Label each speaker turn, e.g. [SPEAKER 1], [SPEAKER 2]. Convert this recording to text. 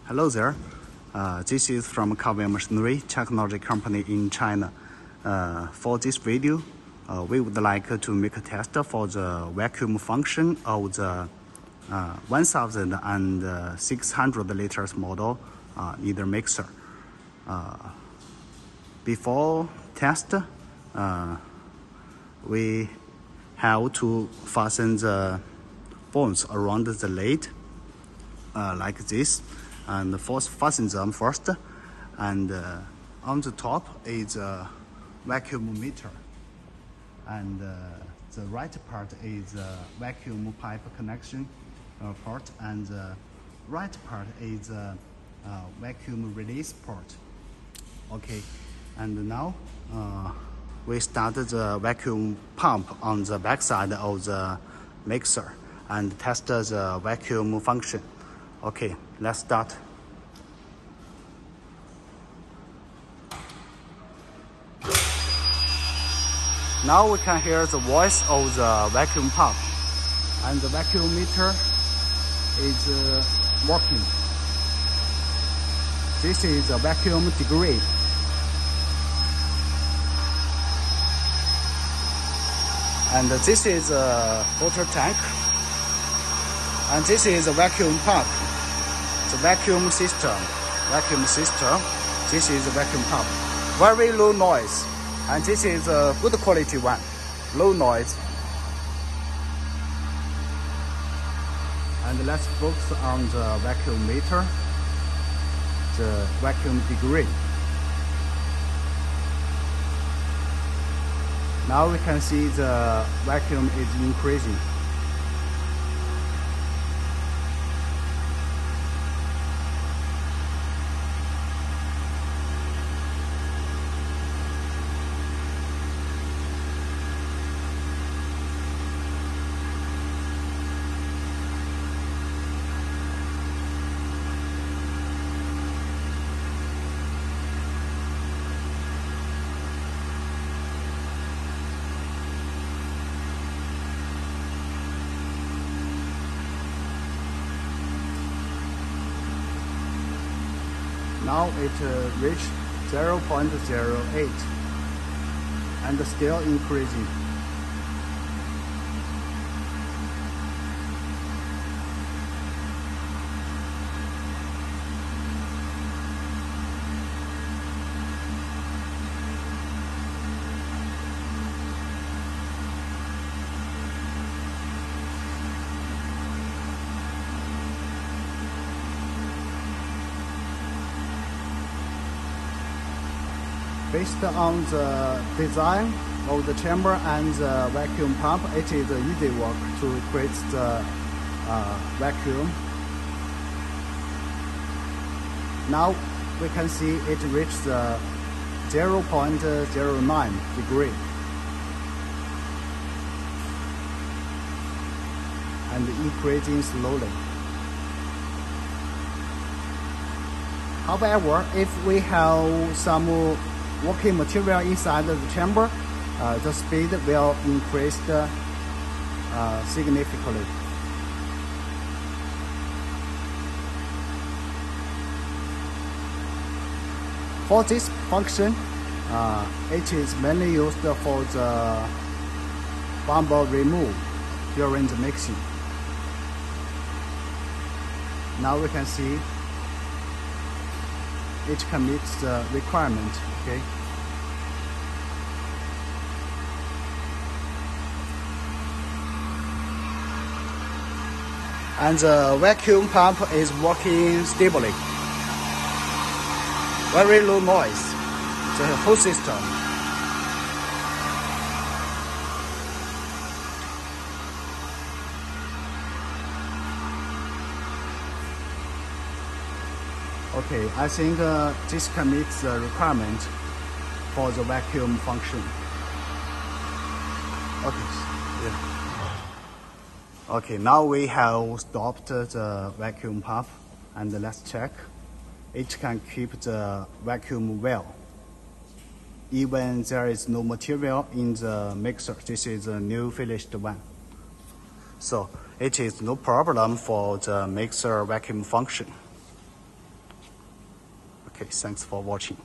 [SPEAKER 1] Hello there. This is from Carwell Machinery Technology Company in China. For this video, we would like to make a test for the vacuum function of the 1600 liters model leader mixer. Before test, we have to fasten the bones around the lid like this, and fasten them first. And on the top is a vacuum meter, and the right part is a vacuum pipe connection port, and the right part is a vacuum release port. Okay, and now we start the vacuum pump on the back side of the mixer and test the vacuum function. Okay, let's start. Now we can hear the voice of the vacuum pump, and the vacuum meter is working. This is the vacuum degree. And this is a water tank. And this is a vacuum pump. The vacuum system. This is a vacuum pump. Very low noise. And this is a good quality one. Low noise. And let's focus on the vacuum meter. The vacuum degree. Now we can see the vacuum is increasing. Now it reached 0.08 and still increasing. Based on the design of the chamber and the vacuum pump, it is easy work to create the vacuum. Now we can see it reached 0.09 degree and increasing slowly. However, if we have some working material inside the chamber, the speed will increase significantly. For this function, it is mainly used for the bumble remove during the mixing. Now we can see it can meet the requirement. Okay. And the vacuum pump is working stably. Very low noise. The whole system. Okay, I think this can meet the requirement for the vacuum function. Okay, yeah. Okay, now we have stopped the vacuum pump, and let's check. It can keep the vacuum well, even there is no material in the mixer. This is a new finished one. So it is no problem for the mixer vacuum function. Okay, thanks for watching.